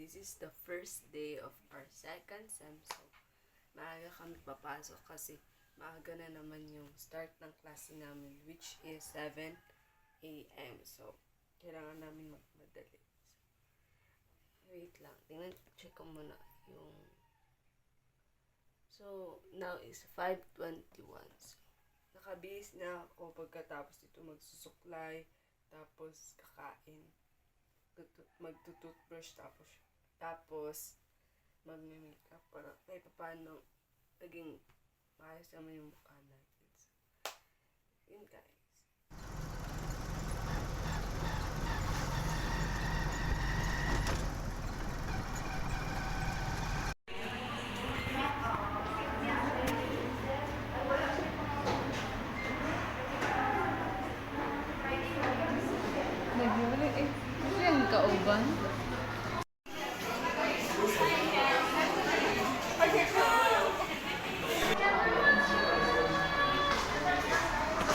this is the first day of our second sem. So, maaga kami papasok kasi maaga na naman yung start ng klase namin, which is 7 a.m. So, kailangan namin magmadali. Wait lang. Check ko muna yung... So, now is 5:21. So, nakabihis na ako pagkatapos dito magsusuklay, tapos kakain, magtututbrush, tapos magme-makeup para kahit paano naging maayos naman yung mukha natin. So, yun guys. Nagwala eh. Kasi ang kauban.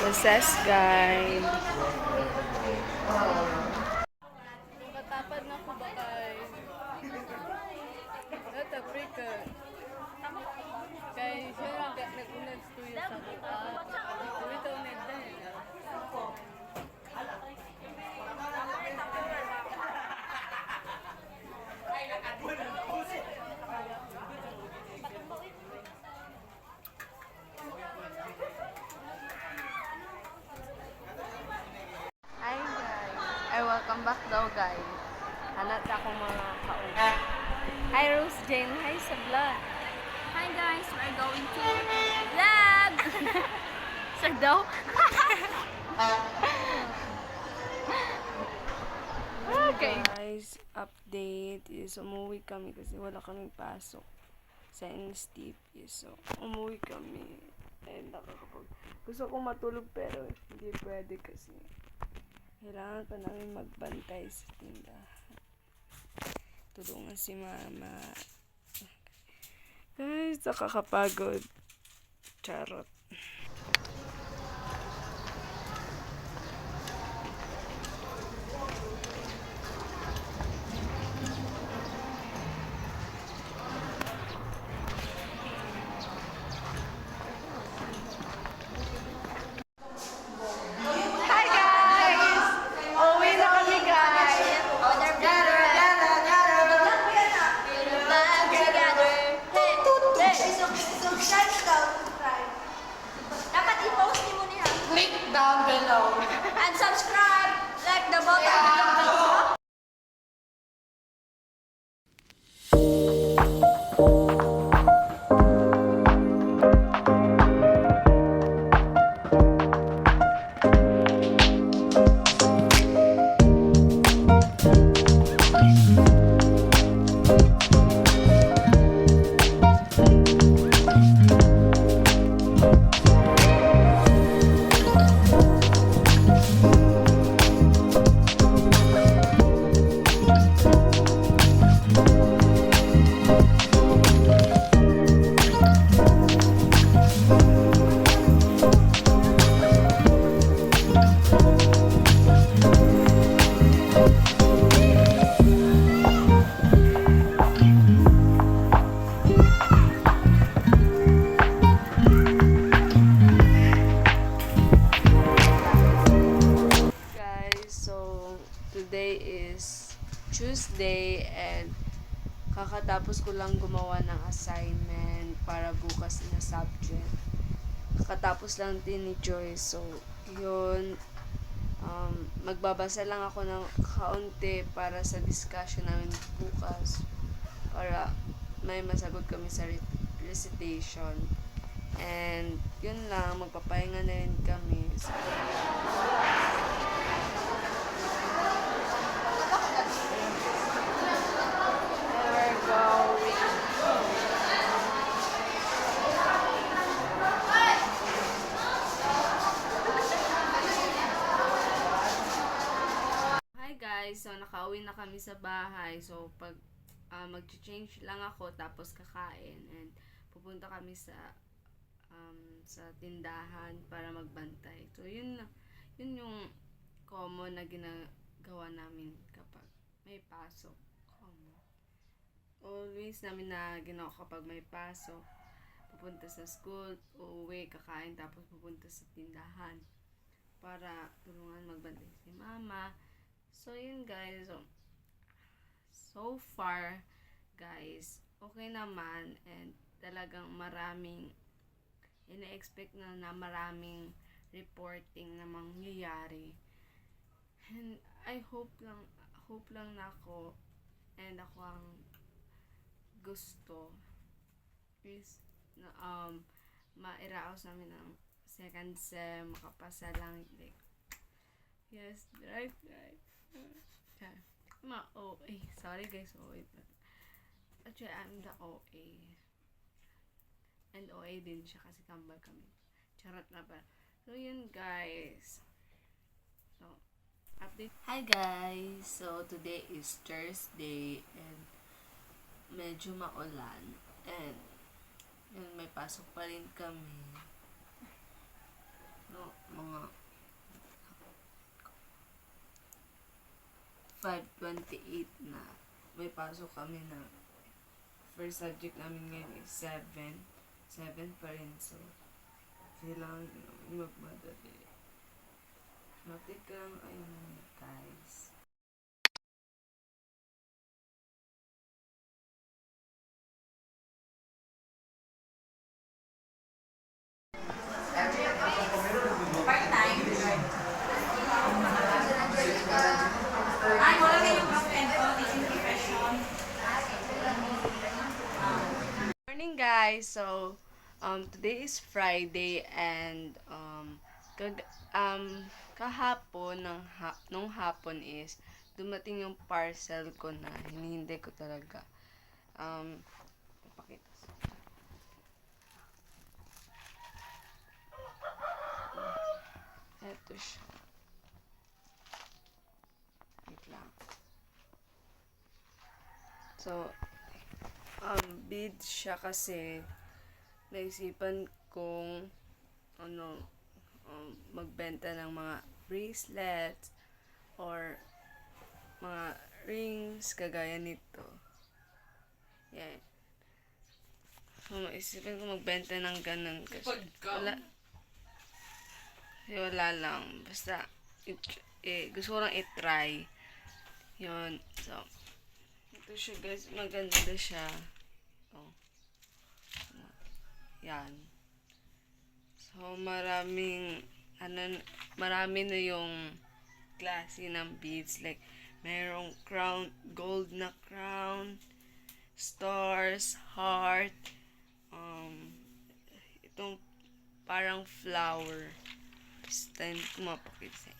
Recess guys. Nakatapad na ko ba kay... Ito, Africa. Kay siya nag-unag studio sa buka. Ito, unag dahil. Hi guys. Ay, welcome back daw guys. Hanap akong mga kausap. Hi Rose Jane. Hi sa vlog. Hi guys, we're going to vlog! Sir daw? Okay. Guys, update is umuwi kami kasi wala kaming pasok sa NSTP. So, umuwi kami. And gusto kong matulog pero hindi pwede kasi kailangan pa namin magbantay sa tindahan. Tulungan si mama. Guys, nakakapagod. Charot. Hi guys! Uwi na kami guys! Dapat i-post mo niya. Click down below. And subscribe! Like the button. Guys, so today is Tuesday and kakatapos ko lang gumawa ng assignment para bukas na subject. Kakatapos lang din ni Joyce. So, yun. Magbabasa lang ako ng kaunti para sa discussion namin bukas. Para may masagot kami sa recitation. And, yun lang. Magpapahinga na rin kami. So, we're going. Hi guys, so nakauwi na kami sa bahay. So pag mag-change lang ako tapos kakain and pupunta kami sa tindahan para magbantay. So yun yung common na ginagawa namin kapag may pasok. Common. always namin na ginawa kapag may pasok. Pupunta sa school, uuwi, kakain, tapos pupunta sa tindahan para tulungan magbantay si mama. So, yun guys. So far, guys, okay naman and talagang maraming ina-expect na maraming reporting na mangyayari. And I hope lang na ako and ako ang gusto is na mairaos namin ng second sem, makapasa lang, like, yes, right. OA. Sorry guys, OA. Actually, I'm the OA. And OA din siya kasi kambal kami. Charot na ba? So, yun guys. So, update. Hi guys! So, today is Thursday and medyo maulan. And, yun, may pasok pa rin kami. No, mga 5:28 na. May pasok kami na first subject namin ngayon is 7 pa rin. So, kailangan namin magmadali. Matik lang, ayun guys. Morning guys. So today is Friday and kahapon nung hapon is dumating yung parcel ko na hinihintay ko talaga. Ipakita. Ito siya. Wait lang. So, bid siya kasi naisipan kong magbenta ng mga bracelets or mga rings kagaya nito. Yan. So, naisipan ko magbenta ng ganun kasi wala lang. Basta, gusto ko lang i-try. Yun. So, ito siya guys. Maganda siya. Oh. Yan. So, marami na yung klase ng beads. Like, mayroong crown, gold na crown, stars, heart, itong parang flower. Stand ko mapakita sa